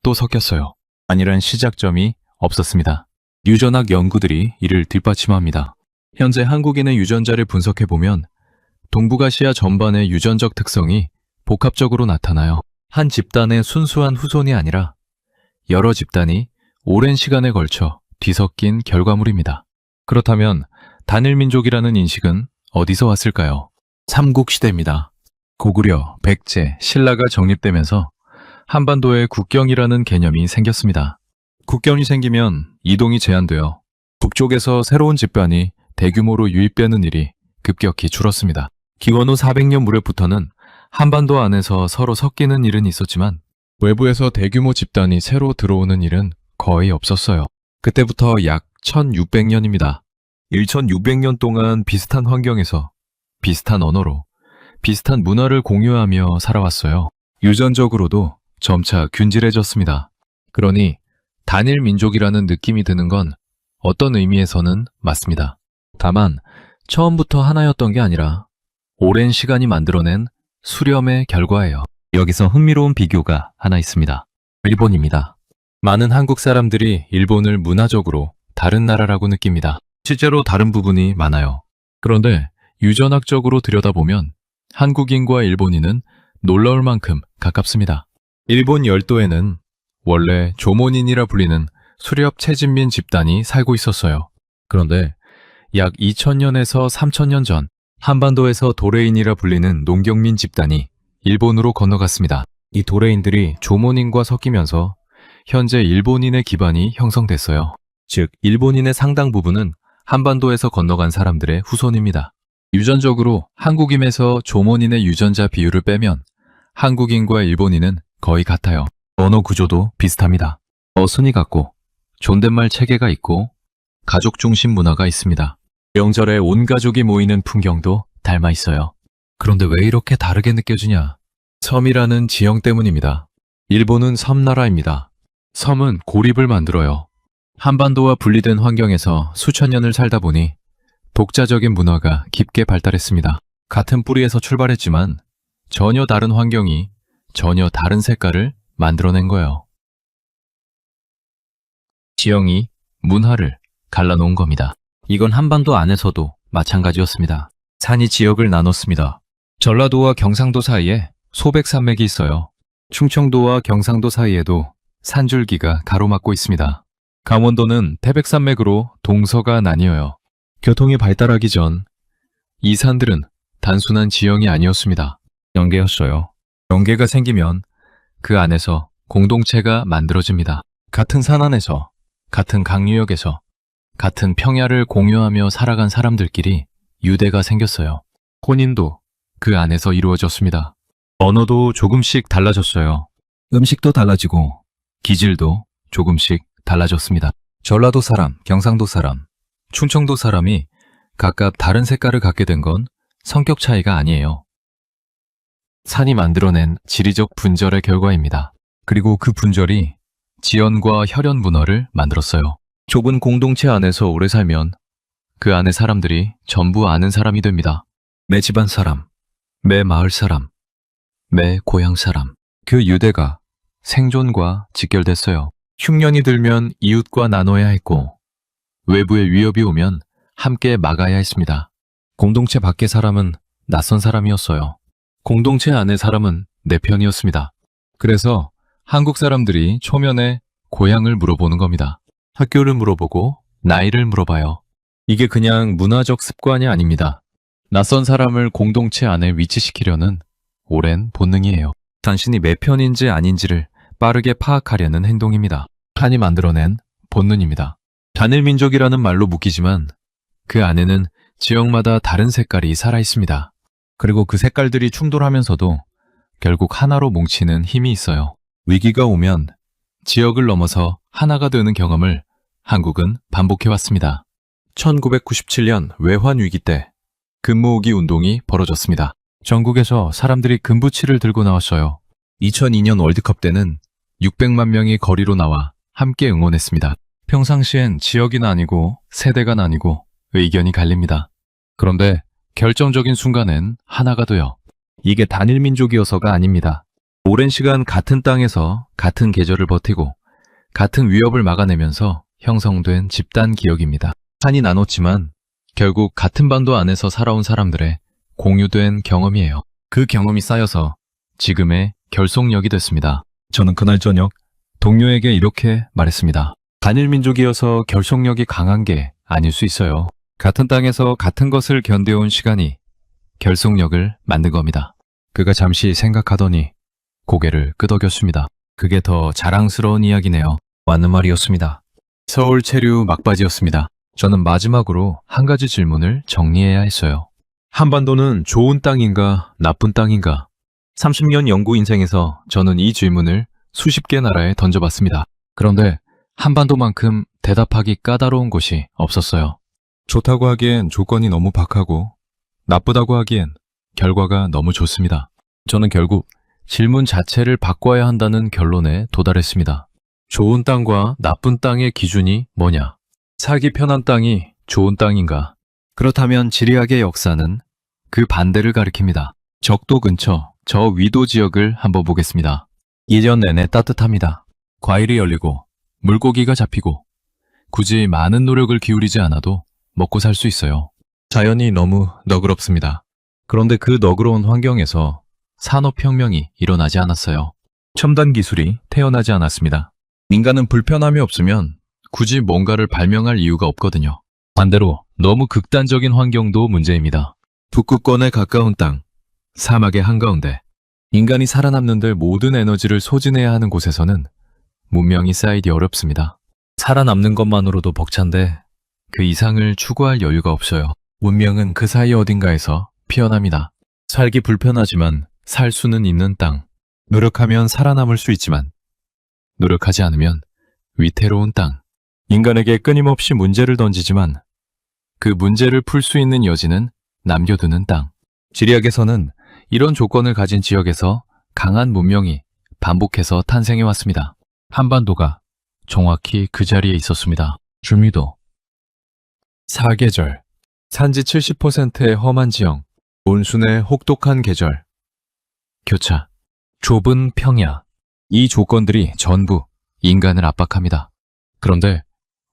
D: 또 섞였어요. 아니란 시작점이 없었습니다. 유전학 연구들이 이를 뒷받침합니다. 현재 한국인의 유전자를 분석해보면 동북아시아 전반의 유전적 특성이 복합적으로 나타나요. 한 집단의 순수한 후손이 아니라 여러 집단이 오랜 시간에 걸쳐 뒤섞인 결과물입니다. 그렇다면 단일민족이라는 인식은 어디서 왔을까요? 삼국시대입니다. 고구려, 백제, 신라가 정립되면서 한반도에 국경이라는 개념이 생겼습니다. 국경이 생기면 이동이 제한되어 북쪽에서 새로운 집단이 대규모로 유입되는 일이 급격히 줄었습니다. 기원 후 400년 무렵부터는 한반도 안에서 서로 섞이는 일은 있었지만 외부에서 대규모 집단이 새로 들어오는 일은 거의 없었어요. 그때부터 약 1600년입니다. 1600년 동안 비슷한 환경에서 비슷한 언어로 비슷한 문화를 공유하며 살아왔어요. 유전적으로도 점차 균질해졌습니다. 그러니 단일 민족이라는 느낌이 드는 건 어떤 의미에서는 맞습니다. 다만 처음부터 하나였던 게 아니라 오랜 시간이 만들어낸 수렴의 결과예요. 여기서 흥미로운 비교가 하나 있습니다. 일본입니다. 많은 한국 사람들이 일본을 문화적으로 다른 나라라고 느낍니다. 실제로 다른 부분이 많아요. 그런데 유전학적으로 들여다보면 한국인과 일본인은 놀라울 만큼 가깝습니다. 일본 열도에는 원래 조몬인이라 불리는 수렵 최진민 집단이 살고 있었어요. 그런데 약 2000년에서 3000년 전 한반도에서 도레인이라 불리는 농경민 집단이 일본으로 건너갔습니다. 이 도레인들이 조몬인과 섞이면서 현재 일본인의 기반이 형성됐어요. 즉, 일본인의 상당 부분은 한반도에서 건너간 사람들의 후손입니다. 유전적으로 한국임에서 조몬인의 유전자 비율을 빼면 한국인과 일본인은 거의 같아요. 언어 구조도 비슷합니다. 어순이 같고 존댓말 체계가 있고 가족 중심 문화가 있습니다. 명절에 온 가족이 모이는 풍경도 닮아 있어요. 그런데 왜 이렇게 다르게 느껴지냐? 섬이라는 지형 때문입니다. 일본은 섬나라입니다. 섬은 고립을 만들어요. 한반도와 분리된 환경에서 수천 년을 살다 보니 독자적인 문화가 깊게 발달했습니다. 같은 뿌리에서 출발했지만 전혀 다른 환경이 전혀 다른 색깔을 만들어낸 거예요. 지형이 문화를 갈라놓은 겁니다. 이건 한반도 안에서도 마찬가지였습니다. 산이 지역을 나눴습니다. 전라도와 경상도 사이에 소백산맥이 있어요. 충청도와 경상도 사이에도 산줄기가 가로막고 있습니다. 강원도는 태백산맥으로 동서가 나뉘어요. 교통이 발달하기 전 이 산들은 단순한 지형이 아니었습니다. 연계였어요. 연계가 생기면 그 안에서 공동체가 만들어집니다. 같은 산 안에서, 같은 강유역에서, 같은 평야를 공유하며 살아간 사람들끼리 유대가 생겼어요. 혼인도 그 안에서 이루어졌습니다. 언어도 조금씩 달라졌어요. 음식도 달라지고 기질도 조금씩 달라졌습니다. 전라도 사람, 경상도 사람, 충청도 사람이 각각 다른 색깔을 갖게 된 건 성격 차이가 아니에요. 산이 만들어낸 지리적 분절의 결과입니다. 그리고 그 분절이 지연과 혈연 문화를 만들었어요. 좁은 공동체 안에서 오래 살면 그 안의 사람들이 전부 아는 사람이 됩니다. 매 집안 사람, 매 마을 사람, 매 고향 사람. 그 유대가 생존과 직결됐어요. 흉년이 들면 이웃과 나눠야 했고 외부의 위협이 오면 함께 막아야 했습니다. 공동체 밖의 사람은 낯선 사람이었어요. 공동체 안의 사람은 내 편이었습니다. 그래서 한국 사람들이 초면에 고향을 물어보는 겁니다. 학교를 물어보고 나이를 물어봐요. 이게 그냥 문화적 습관이 아닙니다. 낯선 사람을 공동체 안에 위치시키려는 오랜 본능이에요. 당신이 내 편인지 아닌지를 빠르게 파악하려는 행동입니다. 판이 만들어낸 본능입니다. 단일민족이라는 말로 묶이지만 그 안에는 지역마다 다른 색깔이 살아있습니다. 그리고 그 색깔들이 충돌하면서도 결국 하나로 뭉치는 힘이 있어요. 위기가 오면 지역을 넘어서 하나가 되는 경험을 한국은 반복해왔습니다. 1997년 외환위기 때 금모으기 운동이 벌어졌습니다. 전국에서 사람들이 금부치를 들고 나왔어요. 2002년 월드컵 때는 600만 명이 거리로 나와 함께 응원했습니다. 평상시엔 지역이 나뉘고 세대가 나뉘고 의견이 갈립니다. 그런데 결정적인 순간엔 하나가 돼요. 이게 단일민족이어서가 아닙니다. 오랜 시간 같은 땅에서 같은 계절을 버티고 같은 위협을 막아내면서 형성된 집단 기억입니다. 산이 나눴지만 결국 같은 반도 안에서 살아온 사람들의 공유된 경험이에요. 그 경험이 쌓여서 지금의 결속력이 됐습니다. 저는 그날 저녁 동료에게 이렇게 말했습니다. 단일민족이어서 결속력이 강한 게 아닐 수 있어요. 같은 땅에서 같은 것을 견뎌온 시간이 결속력을 만든 겁니다. 그가 잠시 생각하더니 고개를 끄덕였습니다. 그게 더 자랑스러운 이야기네요. 맞는 말이었습니다. 서울 체류 막바지였습니다. 저는 마지막으로 한 가지 질문을 정리해야 했어요. 한반도는 좋은 땅인가 나쁜 땅인가? 30년 연구 인생에서 저는 이 질문을 수십 개 나라에 던져봤습니다. 그런데 한반도만큼 대답하기 까다로운 곳이 없었어요.
E: 좋다고 하기엔 조건이 너무 박하고 나쁘다고 하기엔 결과가 너무 좋습니다.
D: 저는 결국 질문 자체를 바꿔야 한다는 결론에 도달했습니다. 좋은 땅과 나쁜 땅의 기준이 뭐냐? 살기 편한 땅이 좋은 땅인가? 그렇다면 지리학의 역사는 그 반대를 가리킵니다. 적도 근처 저 위도 지역을 한번 보겠습니다. 1년 내내 따뜻합니다. 과일이 열리고 물고기가 잡히고 굳이 많은 노력을 기울이지 않아도 먹고 살 수 있어요. 자연이 너무 너그럽습니다. 그런데 그 너그러운 환경에서 산업혁명이 일어나지 않았어요. 첨단 기술이 태어나지 않았습니다. 인간은 불편함이 없으면 굳이 뭔가를 발명할 이유가 없거든요. 반대로 너무 극단적인 환경도 문제입니다. 북극권에 가까운 땅, 사막의 한가운데, 인간이 살아남는 데 모든 에너지를 소진해야 하는 곳에서는 문명이 쌓이기 어렵습니다. 살아남는 것만으로도 벅찬데 그 이상을 추구할 여유가 없어요. 문명은 그 사이 어딘가에서 피어납니다. 살기 불편하지만 살 수는 있는 땅. 노력하면 살아남을 수 있지만 노력하지 않으면 위태로운 땅. 인간에게 끊임없이 문제를 던지지만 그 문제를 풀 수 있는 여지는 남겨두는 땅. 지리학에서는 이런 조건을 가진 지역에서 강한 문명이 반복해서 탄생해 왔습니다. 한반도가 정확히 그 자리에 있었습니다. 중위도, 사계절, 산지 70%의 험한 지형, 몬순의 혹독한 계절, 교차, 좁은 평야. 이 조건들이 전부 인간을 압박합니다. 그런데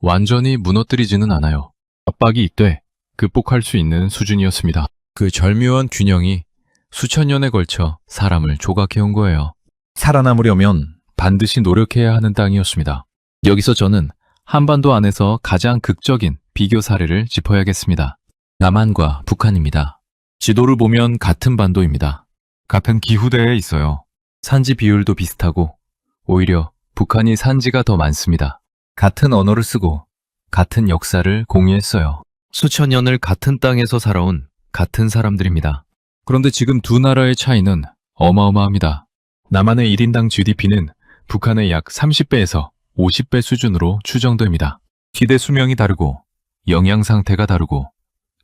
D: 완전히 무너뜨리지는 않아요. 압박이 있되 극복할 수 있는 수준이었습니다. 그 절묘한 균형이 수천 년에 걸쳐 사람을 조각해온 거예요. 살아남으려면 반드시 노력해야 하는 땅이었습니다. 여기서 저는 한반도 안에서 가장 극적인 비교 사례를 짚어야겠습니다. 남한과 북한입니다. 지도를 보면 같은 반도입니다. 같은 기후대에 있어요. 산지 비율도 비슷하고 오히려 북한이 산지가 더 많습니다. 같은 언어를 쓰고 같은 역사를 공유했어요. 수천 년을 같은 땅에서 살아온 같은 사람들입니다. 그런데 지금 두 나라의 차이는 어마어마합니다. 남한의 1인당 GDP는 북한의 약 30배에서 50배 수준으로 추정됩니다. 기대 수명이 다르고 영양 상태가 다르고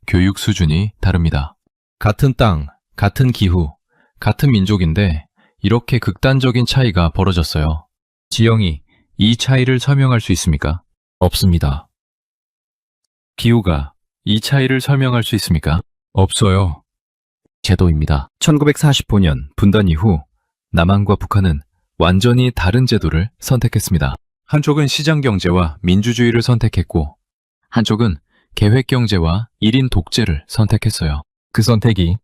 D: 교육 수준이 다릅니다. 같은 땅, 같은 기후, 같은 민족인데 이렇게 극단적인 차이가 벌어졌어요. 지형이 이 차이를 설명할 수 있습니까? 없습니다. 기후가 이 차이를 설명할 수 있습니까? 없어요. 제도입니다. 1945년 분단 이후 남한과 북한은 완전히 다른 제도를 선택했습니다. 한쪽은 시장경제와 민주주의를 선택했고 한쪽은 계획경제와 1인 독재를 선택했어요. 그 선택이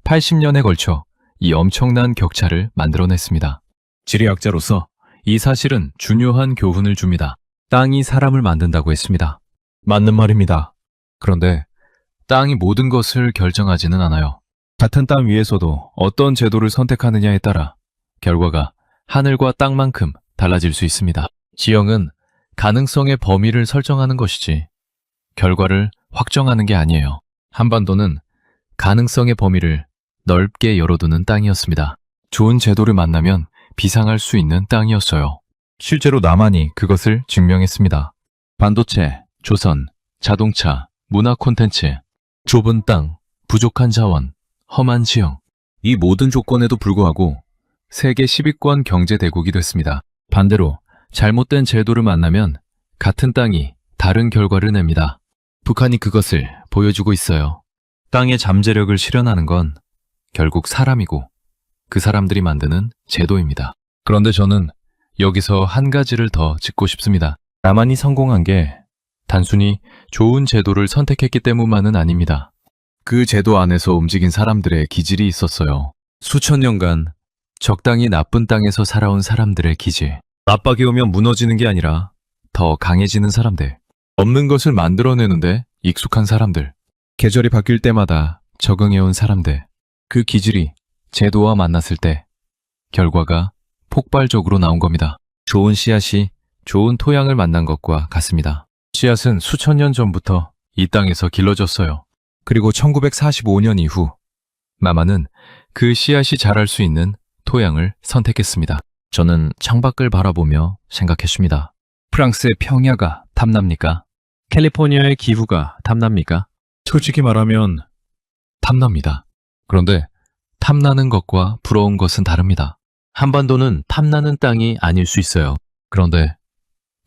D: 80년에 걸쳐 이 엄청난 격차를 만들어냈습니다. 지리학자로서 이 사실은 중요한 교훈을 줍니다. 땅이 사람을 만든다고 했습니다. 맞는 말입니다. 그런데 땅이 모든 것을 결정하지는 않아요. 같은 땅 위에서도 어떤 제도를 선택하느냐에 따라 결과가 하늘과 땅만큼 달라질 수 있습니다. 지형은 가능성의 범위를 설정하는 것이지 결과를 확정하는 게 아니에요. 한반도는 가능성의 범위를 넓게 열어두는 땅이었습니다. 좋은 제도를 만나면 비상할 수 있는 땅이었어요. 실제로 남한이 그것을 증명했습니다. 반도체, 조선, 자동차, 문화 콘텐츠, 좁은 땅, 부족한 자원, 험한 지형. 이 모든 조건에도 불구하고 세계 10위권 경제대국이 됐습니다. 반대로 잘못된 제도를 만나면 같은 땅이 다른 결과를 냅니다. 북한이 그것을 보여주고 있어요. 땅의 잠재력을 실현하는 건 결국 사람이고 그 사람들이 만드는 제도입니다. 그런데 저는 여기서 한 가지를 더 짚고 싶습니다. 남한이 성공한 게 단순히 좋은 제도를 선택했기 때문만은 아닙니다. 그 제도 안에서 움직인 사람들의 기질이 있었어요. 수천 년간 적당히 나쁜 땅에서 살아온 사람들의 기질. 압박이 오면 무너지는 게 아니라 더 강해지는 사람들. 없는 것을 만들어내는데 익숙한 사람들. 계절이 바뀔 때마다 적응해온 사람들. 그 기질이 제도와 만났을 때 결과가 폭발적으로 나온 겁니다. 좋은 씨앗이 좋은 토양을 만난 것과 같습니다. 씨앗은 수천 년 전부터 이 땅에서 길러졌어요. 그리고 1945년 이후 남한은 그 씨앗이 자랄 수 있는 토양을 선택했습니다. 저는 창밖을 바라보며 생각했습니다. 프랑스의 평야가 탐납니까? 캘리포니아의 기후가 탐납니까? 솔직히 말하면 탐납니다. 그런데 탐나는 것과 부러운 것은 다릅니다. 한반도는 탐나는 땅이 아닐 수 있어요. 그런데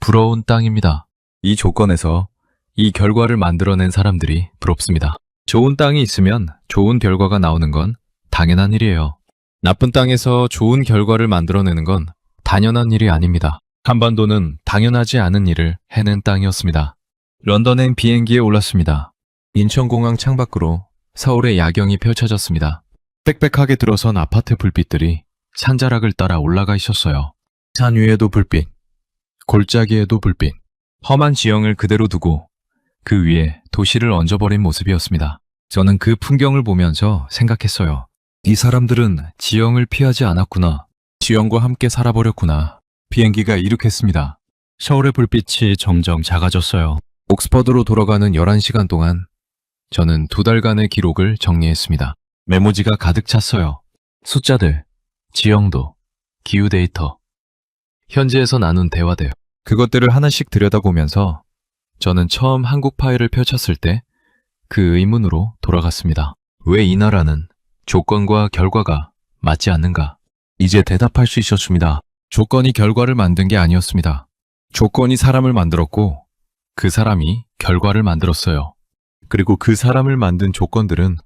D: 부러운 땅입니다. 이 조건에서 이 결과를 만들어낸 사람들이 부럽습니다. 좋은 땅이 있으면 좋은 결과가 나오는 건 당연한 일이에요. 나쁜 땅에서 좋은 결과를 만들어내는 건 당연한 일이 아닙니다. 한반도는 당연하지 않은 일을 해낸 땅이었습니다. 런던행 비행기에 올랐습니다. 인천공항 창밖으로 서울의 야경이 펼쳐졌습니다. 빽빽하게 들어선 아파트 불빛들이 산자락을 따라 올라가 있었어요. 산 위에도 불빛, 골짜기에도 불빛, 험한 지형을 그대로 두고 그 위에 도시를 얹어버린 모습이었습니다. 저는 그 풍경을 보면서 생각했어요. 이 사람들은 지형을 피하지 않았구나. 지형과 함께 살아버렸구나. 비행기가 이륙했습니다. 서울의 불빛이 점점 작아졌어요. 옥스퍼드로 돌아가는 11시간 동안 저는 2달간의 기록을 정리했습니다. 메모지가 가득 찼어요. 숫자들, 지형도, 기후 데이터, 현지에서 나눈 대화들. 그것들을 하나씩 들여다보면서 저는 처음 한국 파일을 펼쳤을 때 그 의문으로 돌아갔습니다. 왜 이 나라는 조건과 결과가 맞지 않는가? 이제 대답할 수 있었습니다. 조건이 결과를 만든 게 아니었습니다. 조건이 사람을 만들었고 그 사람이 결과를 만들었어요. 그리고 그 사람을 만든 조건들은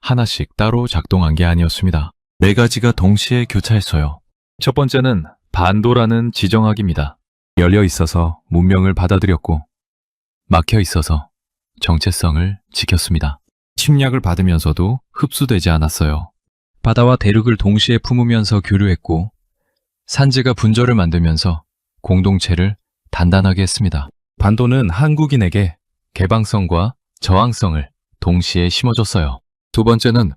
D: 하나씩 따로 작동한 게 아니었습니다. 4가지가 동시에 교차했어요. 첫 번째는 반도라는 지정학입니다. 열려 있어서 문명을 받아들였고 막혀 있어서 정체성을 지켰습니다. 침략을 받으면서도 흡수되지 않았어요. 바다와 대륙을 동시에 품으면서 교류했고 산지가 분절을 만들면서 공동체를 단단하게 했습니다. 반도는 한국인에게 개방성과 저항성을 동시에 심어줬어요. 두 번째는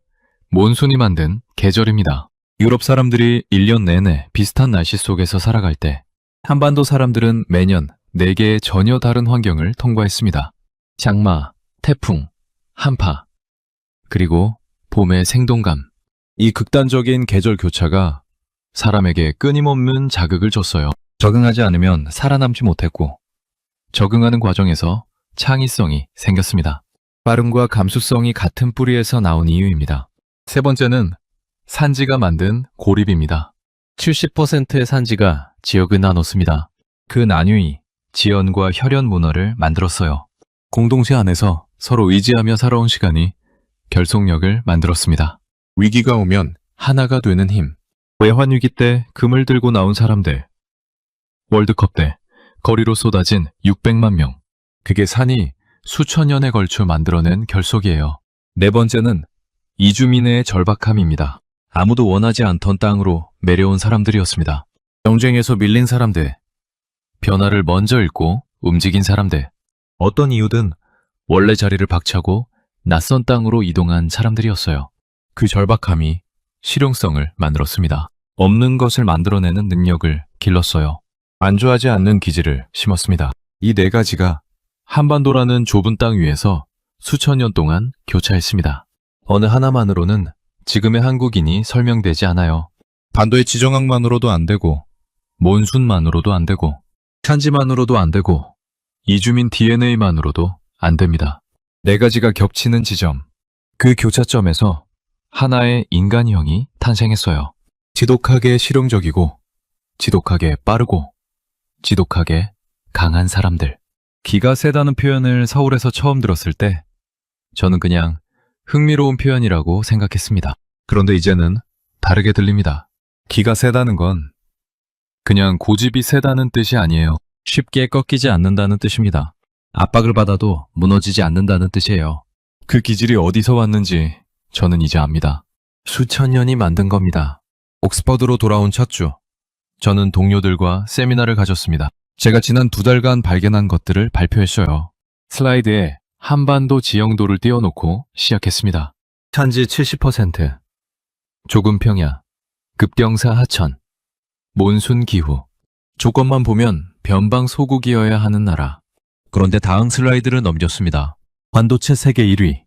D: 몬순이 만든 계절입니다. 유럽 사람들이 1년 내내 비슷한 날씨 속에서 살아갈 때 한반도 사람들은 매년 4개의 전혀 다른 환경을 통과했습니다. 장마, 태풍, 한파, 그리고 봄의 생동감. 이 극단적인 계절 교차가 사람에게 끊임없는 자극을 줬어요. 적응하지 않으면 살아남지 못했고 적응하는 과정에서 창의성이 생겼습니다. 빠름과 감수성이 같은 뿌리에서 나온 이유입니다. 세 번째는 산지가 만든 고립입니다. 70%의 산지가 지역을 나눴습니다. 그 나뉘이 지연과 혈연 문화를 만들었어요. 공동체 안에서 서로 의지하며 살아온 시간이 결속력을 만들었습니다. 위기가 오면 하나가 되는 힘. 외환위기 때 금을 들고 나온 사람들. 월드컵 때 거리로 쏟아진 600만 명. 그게 산이 수천 년에 걸쳐 만들어낸 결속이에요. 네 번째는 이주민의 절박함입니다. 아무도 원하지 않던 땅으로 내려온 사람들이었습니다. 경쟁에서 밀린 사람들, 변화를 먼저 읽고 움직인 사람들, 어떤 이유든 원래 자리를 박차고 낯선 땅으로 이동한 사람들이었어요. 그 절박함이 실용성을 만들었습니다. 없는 것을 만들어내는 능력을 길렀어요. 안주하지 않는 기질을 심었습니다. 이 4가지가 한반도라는 좁은 땅 위에서 수천 년 동안 교차했습니다. 어느 하나만으로는 지금의 한국인이 설명되지 않아요. 반도의 지정학만으로도 안 되고, 몬순만으로도 안 되고, 산지만으로도 안 되고, 이주민 DNA만으로도 안 됩니다. 4가지가 겹치는 지점, 그 교차점에서 하나의 인간형이 탄생했어요. 지독하게 실용적이고, 지독하게 빠르고, 지독하게 강한 사람들. 기가 세다는 표현을 서울에서 처음 들었을 때 저는 그냥 흥미로운 표현이라고 생각했습니다. 그런데 이제는 다르게 들립니다. 기가 세다는 건 그냥 고집이 세다는 뜻이 아니에요. 쉽게 꺾이지 않는다는 뜻입니다. 압박을 받아도 무너지지 않는다는 뜻이에요. 그 기질이 어디서 왔는지 저는 이제 압니다. 수천 년이 만든 겁니다. 옥스퍼드로 돌아온 첫 주, 저는 동료들과 세미나를 가졌습니다. 제가 지난 2달간 발견한 것들을 발표했어요. 슬라이드에 한반도 지형도를 띄워놓고 시작했습니다. 산지 70%, 조금 평야, 급경사 하천, 몬순 기후. 조건만 보면 변방 소국이어야 하는 나라. 그런데 다음 슬라이드를 넘겼습니다. 반도체 세계 1위,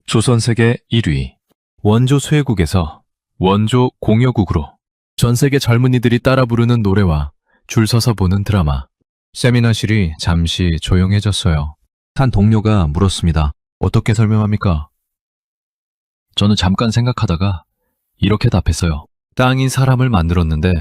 D: 조선 세계 1위, 원조 수혜국에서 원조 공여국으로 전 세계 젊은이들이 따라 부르는 노래와 줄 서서 보는 드라마. 세미나실이 잠시 조용해졌어요. 한 동료가 물었습니다. 어떻게 설명합니까? 저는 잠깐 생각하다가 이렇게 답했어요. 땅이 사람을 만들었는데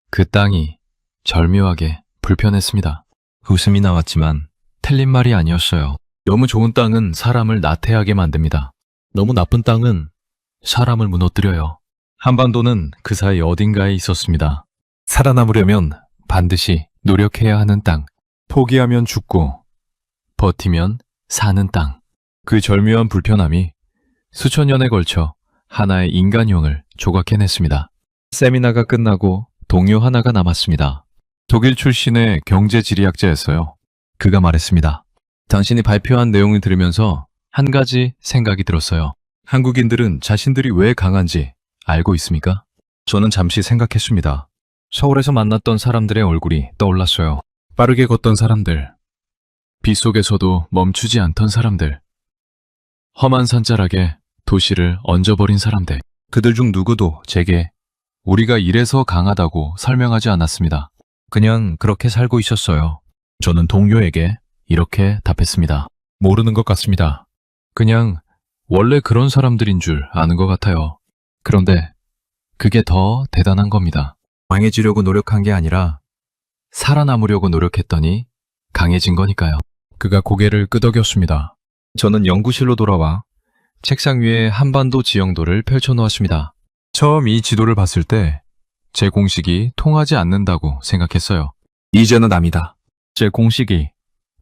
D: 그 땅이 절묘하게 불편했습니다. 웃음이 나왔지만 틀린 말이 아니었어요. 너무 좋은 땅은 사람을 나태하게 만듭니다. 너무 나쁜 땅은 사람을 무너뜨려요. 한반도는 그 사이 어딘가에 있었습니다. 살아남으려면 반드시 노력해야 하는 땅, 포기하면 죽고 버티면 사는 땅. 그 절묘한 불편함이 수천 년에 걸쳐 하나의 인간형을 조각해냈습니다. 세미나가 끝나고 동료 하나가 남았습니다. 독일 출신의 경제지리학자였어요. 그가 말했습니다. 당신이 발표한 내용을 들으면서 한 가지 생각이 들었어요. 한국인들은 자신들이 왜 강한지 알고 있습니까? 저는 잠시 생각했습니다. 서울에서 만났던 사람들의 얼굴이 떠올랐어요. 빠르게 걷던 사람들, 비 속에서도 멈추지 않던 사람들, 험한 산자락에 도시를 얹어버린 사람들. 그들 중 누구도 제게 우리가 이래서 강하다고 설명하지 않았습니다. 그냥 그렇게 살고 있었어요. 저는 동료에게 이렇게 답했습니다. 모르는 것 같습니다. 그냥 원래 그런 사람들인 줄 아는 것 같아요. 그런데 그게 더 대단한 겁니다. 강해지려고 노력한 게 아니라 살아남으려고 노력했더니 강해진 거니까요. 그가 고개를 끄덕였습니다. 저는 연구실로 돌아와 책상 위에 한반도 지형도를 펼쳐놓았습니다. 처음 이 지도를 봤을 때 제 공식이 통하지 않는다고 생각했어요. 이제는 압니다. 제 공식이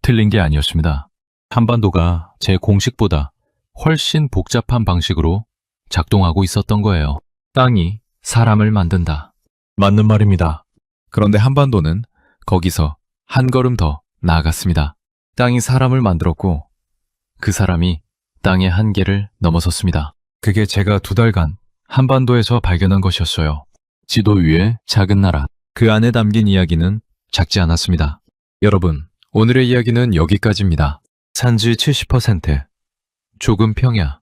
D: 틀린 게 아니었습니다. 한반도가 제 공식보다 훨씬 복잡한 방식으로 작동하고 있었던 거예요. 땅이 사람을 만든다. 맞는 말입니다. 그런데 한반도는 거기서 한 걸음 더 나아갔습니다. 땅이 사람을 만들었고 그 사람이 땅의 한계를 넘어섰습니다. 그게 제가 2달간 한반도에서 발견한 것이었어요. 지도 위에 작은 나라, 그 안에 담긴 이야기는 작지 않았습니다. 여러분, 오늘의 이야기는 여기까지입니다. 산지 70%, 조금 평야,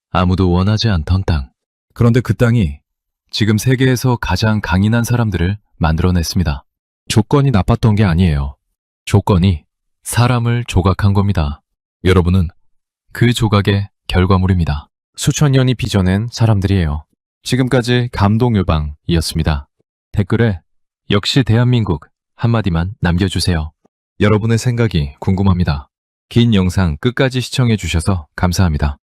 D: 아무도 원하지 않던 땅. 그런데 그 땅이 지금 세계에서 가장 강인한 사람들을 만들어냈습니다. 조건이 나빴던 게 아니에요. 조건이 사람을 조각한 겁니다. 여러분은 그 조각의 결과물입니다. 수천 년이 빚어낸 사람들이에요. 지금까지 감동요방이었습니다. 댓글에 역시 대한민국 한마디만 남겨주세요. 여러분의 생각이 궁금합니다. 긴 영상 끝까지 시청해주셔서 감사합니다.